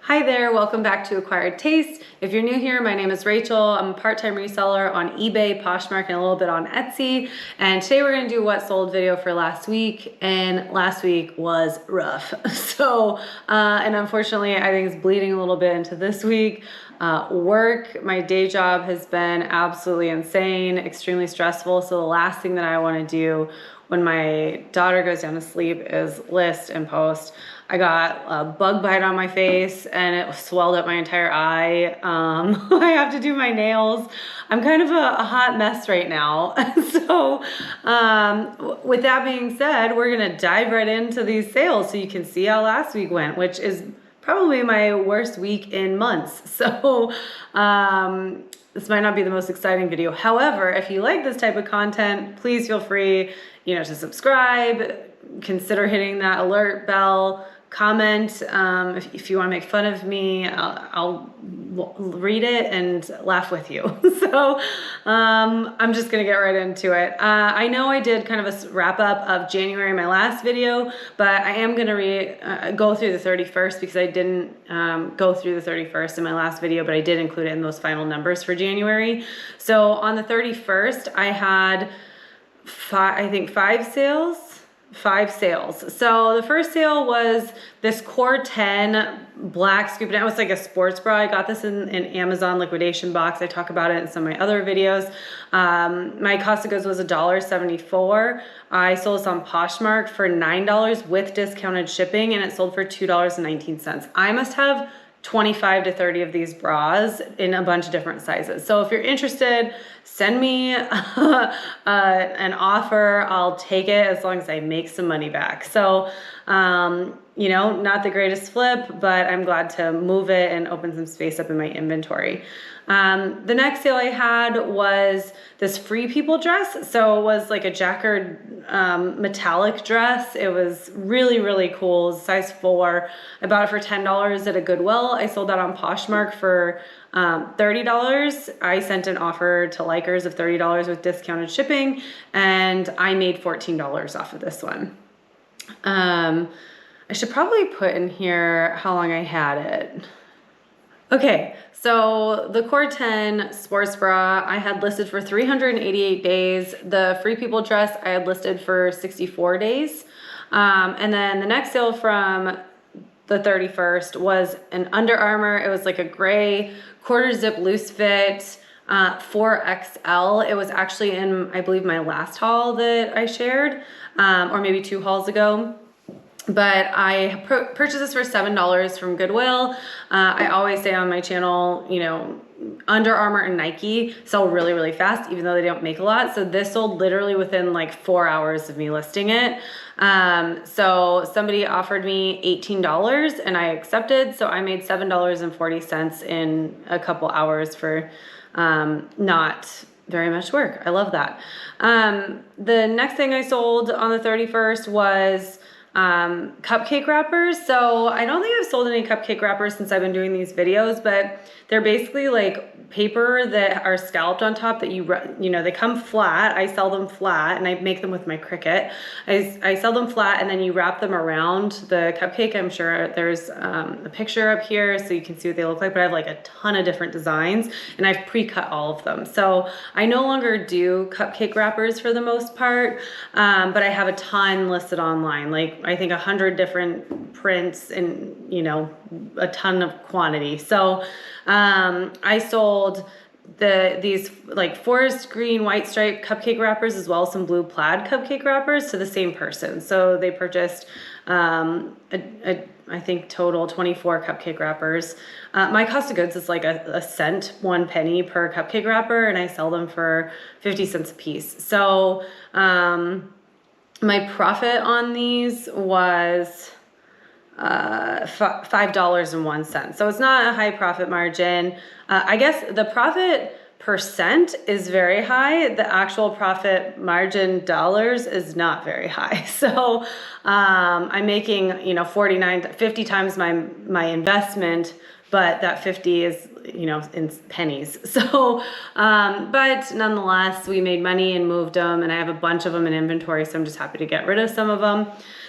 Hi there, welcome back to Acquired Taste. If you're new here, my name is Rachel. I'm a part-time reseller on eBay, Poshmark, and a little bit on Etsy. And today we're gonna do what sold video for last week, and last week was rough. So, and unfortunately, I think it's bleeding a little bit into this week. Work, my day job has been absolutely insane, extremely stressful. So the last thing that I wanna do when my daughter goes down to sleep is list and post. I got a bug bite on my face and it swelled up my entire eye. I have to do my nails. I'm kind of a hot mess right now. So with that being said, we're gonna dive right into these sales so you can see how last week went, which is probably my worst week in months. So this might not be the most exciting video. However, if you like this type of content, please feel free, to subscribe, consider hitting that alert bell, comment. If you want to make fun of me, I'll read it and laugh with you. So I'm just gonna get right into it. I know I did kind of a wrap up of January in my last video, but I am gonna go through the 31st because I didn't go through the 31st in my last video, but I did include it in those final numbers for January. So on the 31st, I had five sales. So the first sale was this Core 10 black scoop. And it was like a sports bra. I got this in an Amazon liquidation box. I talk about it in some of my other videos. My cost of goods was $1.74. I sold this on Poshmark for $9 with discounted shipping, and it sold for $2.19. I must have 25 to 30 of these bras in a bunch of different sizes. So if you're interested, send me an offer. I'll take it as long as I make some money back. So, not the greatest flip, but I'm glad to move it and open some space up in my inventory. The next sale I had was this Free People dress. So it was like a jacquard metallic dress. It was really, really cool. It was size 4. I bought it for $10 at a Goodwill. I sold that on Poshmark for $30. I sent an offer to likers of $30 with discounted shipping, and I made $14 off of this one. I should probably put in here how long I had it. Okay, so the Core 10 sports bra I had listed for 388 days. The Free People dress I had listed for 64 days. And then the next sale from the 31st was an Under Armour. It was like a gray quarter zip loose fit 4XL. It was actually in, I believe, my last haul that I shared, or maybe 2 hauls ago. But I purchased this for $7 from Goodwill. I always say on my channel, Under Armour and Nike sell really, really fast, even though they don't make a lot. So this sold literally within like 4 hours of me listing it. So somebody offered me $18 and I accepted. So I made $7.40 in a couple hours for not very much work. I love that. The next thing I sold on the 31st was cupcake wrappers. So I don't think I've sold any cupcake wrappers since I've been doing these videos, but they're basically like paper that are scalloped on top that they come flat. I sell them flat and I make them with my Cricut. I sell them flat and then you wrap them around the cupcake. I'm sure there's a picture up here so you can see what they look like, but I have like a ton of different designs and I've pre-cut all of them. So I no longer do cupcake wrappers for the most part, but I have a ton listed online, like I think 100 different prints and a ton of quantity. So I sold these like forest green white stripe cupcake wrappers as well as some blue plaid cupcake wrappers to the same person. So they purchased I think total 24 cupcake wrappers. My cost of goods is like a cent, 1 penny per cupcake wrapper, and I sell them for 50 cents a piece. So my profit on these was $5.01. So it's not a high profit margin. I guess the profit percent is very high. The actual profit margin dollars is not very high. So I'm making 50 times my investment, but that 50 is in pennies. So but nonetheless, we made money and moved them, and I have a bunch of them in inventory, so I'm just happy to get rid of some of them.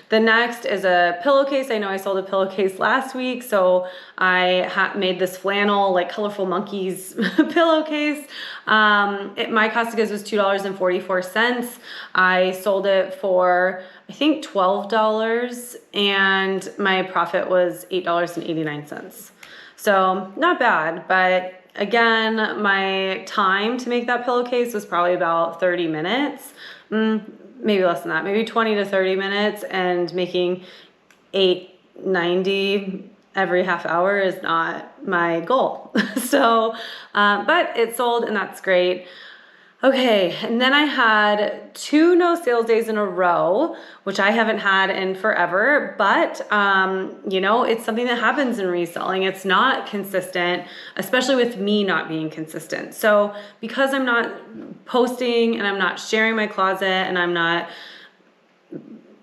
The next is a pillowcase. I know I sold a pillowcase last week, so I made this flannel, like colorful monkeys pillowcase. My cost of goods was $2.44. I sold it for, I think, $12, and my profit was $8.89. So not bad, but again, my time to make that pillowcase was probably about 30 minutes, maybe less than that, maybe 20 to 30 minutes, and making $8.90 every half hour is not my goal. So, but it sold, and that's great. Okay, and then I had 2 no sales days in a row, which I haven't had in forever, but you know, it's something that happens in reselling. It's not consistent, especially with me not being consistent. So because I'm not posting and I'm not sharing my closet and I'm not,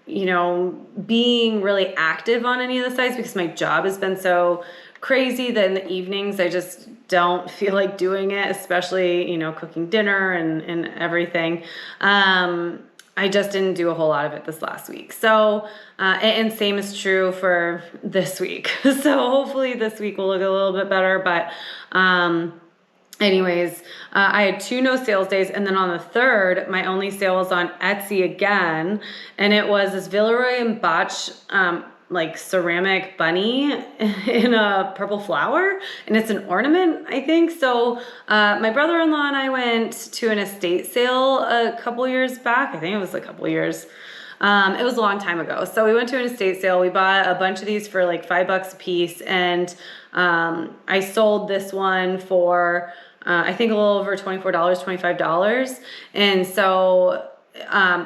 you know, being really active on any of the sites because my job has been so crazy that in the evenings I just don't feel like doing it, especially, you know, cooking dinner and everything. I just didn't do a whole lot of it this last week. So, and same is true for this week. So hopefully this week will look a little bit better, but, anyways, I had 2 no sales days, and then on the 3rd, my only sale was on Etsy again, and it was this Villeroy and Botch, like ceramic bunny in a purple flower, and it's an ornament, I think. So my brother-in-law and I went to an estate sale a couple years back. I think it was a couple years. It was a long time ago. So we went to an estate sale. We bought a bunch of these for like $5 a piece, and I sold this one for I think a little over $24, $25. And so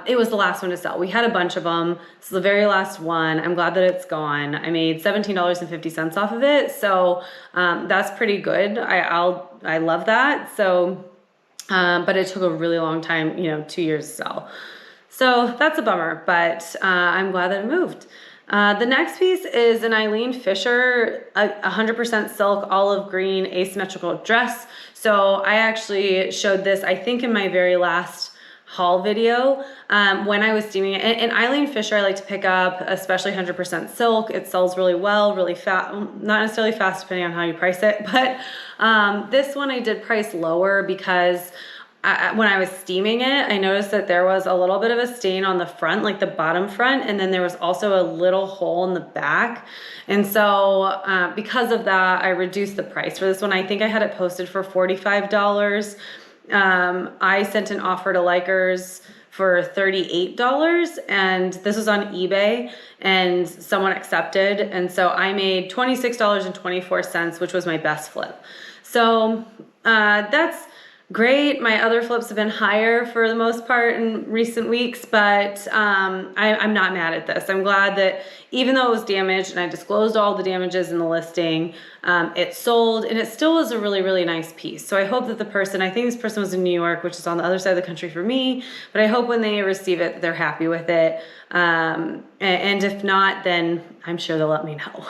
it was the last one to sell. We had a bunch of them. This is the very last one. I'm glad that it's gone. I made $17.50 off of it. So that's pretty good. I love that. So, but it took a really long time, you know, 2 years to sell. So that's a bummer, but I'm glad that it moved. The next piece is an Eileen Fisher, 100% silk olive green asymmetrical dress. So I actually showed this, I think, in my very last haul video when I was steaming it. And Eileen Fisher I like to pick up, especially 100% silk. It sells really well, really fast, not necessarily fast depending on how you price it, but this one I did price lower because when I was steaming it, I noticed that there was a little bit of a stain on the front, like the bottom front, and then there was also a little hole in the back. And so because of that, I reduced the price for this one. I think I had it posted for $45. I sent an offer to Likers for $38, and this was on eBay, and someone accepted, and so I made $26.24, which was my best flip. So that's great. My other flips have been higher for the most part in recent weeks, but I'm not mad at this. I'm glad that even though it was damaged and I disclosed all the damages in the listing, it sold, and it still was a really, really nice piece. So I hope that the person, I think this person was in New York, which is on the other side of the country for me, but I hope when they receive it, they're happy with it. And if not, then I'm sure they'll let me know.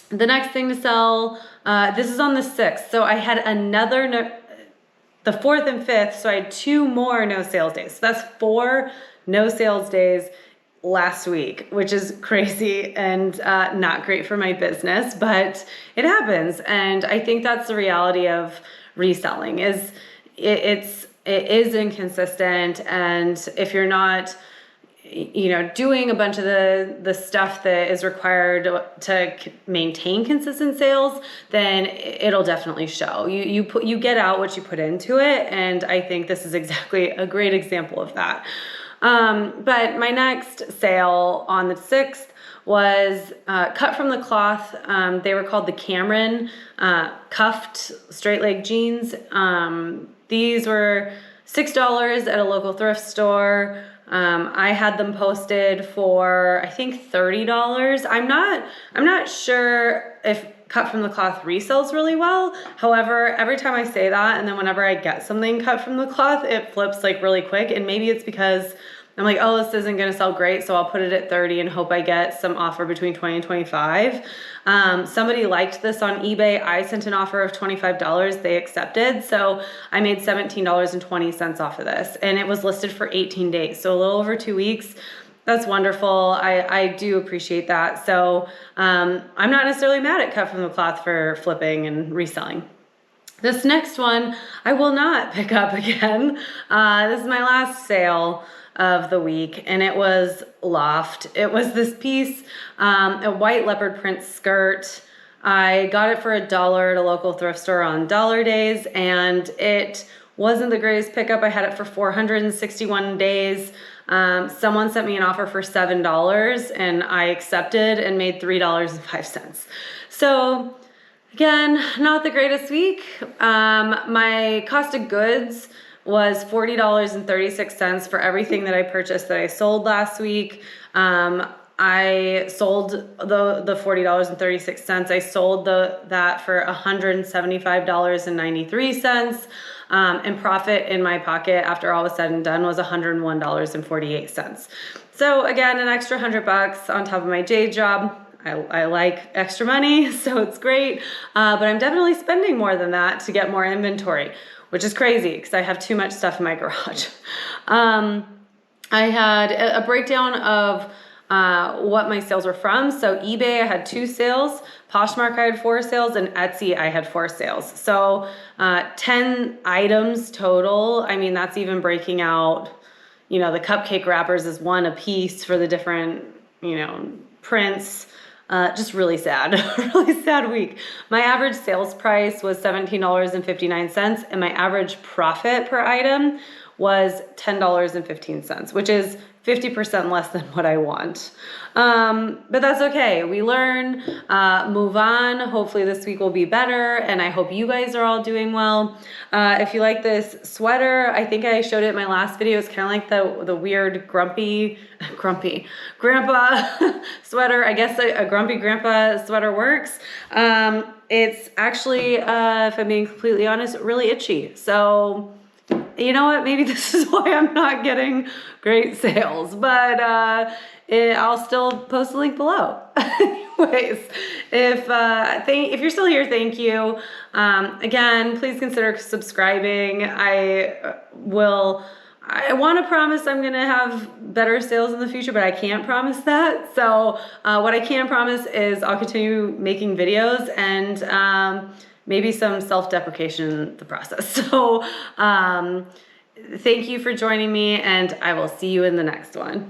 The next thing to sell, this is on the 6th. So I had the 4th and 5th, so I had 2 more no sales days. So that's 4 no sales days last week, which is crazy and not great for my business, but it happens. And I think that's the reality of reselling is it is inconsistent. And if you're not, you know, doing a bunch of the stuff that is required to maintain consistent sales, then it'll definitely show. You get out what you put into it, and I think this is exactly a great example of that. But my next sale on the 6th was cut from the cloth. They were called the Cameron cuffed straight leg jeans. These were $6 at a local thrift store. I had them posted for, I think, $30. I'm not sure if cut from the cloth resells really well. However, every time I say that, and then whenever I get something cut from the cloth, it flips like really quick. And maybe it's because I'm like, oh, this isn't gonna sell great, so I'll put it at 30 and hope I get some offer between 20 and 25. Somebody liked this on eBay. I sent an offer of $25, they accepted. So I made $17.20 off of this, and it was listed for 18 days. So a little over 2 weeks. That's wonderful. I do appreciate that. So I'm not necessarily mad at Cut From The Cloth for flipping and reselling. This next one, I will not pick up again. This is my last sale of the week, and it was Loft. It was this piece, a white leopard print skirt. I got it for $1 at a local thrift store on dollar days, and it wasn't the greatest pickup. I had it for 461 days. Someone sent me an offer for $7 and I accepted and made $3.05. So again, not the greatest week. My cost of goods was $40.36 for everything that I purchased that I sold last week. I sold the $40.36. I sold that for $175.93. And profit in my pocket after all was said and done was $101.48. So again, an extra $100 on top of my day job. I like extra money, so it's great. But I'm definitely spending more than that to get more inventory, which is crazy because I have too much stuff in my garage. I had a breakdown of what my sales were from. So eBay, I had 2 sales. Poshmark, I had 4 sales, and Etsy, I had 4 sales. So 10 items total. I mean, that's even breaking out, you know, the cupcake wrappers is 1 a piece for the different, you know, prints. Just really sad, really sad week. My average sales price was $17.59, and my average profit per item was $10.15, which is 50% less than what I want. But that's okay. We learn, move on. Hopefully this week will be better, and I hope you guys are all doing well. If you like this sweater, I think I showed it in my last video. It's kind of like the weird grumpy grandpa sweater. I guess a grumpy grandpa sweater works. It's actually, if I'm being completely honest, really itchy. So you know what? Maybe this is why I'm not getting great sales, but I'll still post a link below. Anyways, if you're still here, thank you. Again, please consider subscribing. I want to promise I'm going to have better sales in the future, but I can't promise that. So what I can promise is I'll continue making videos and maybe some self-deprecation in the process. So thank you for joining me, and I will see you in the next one.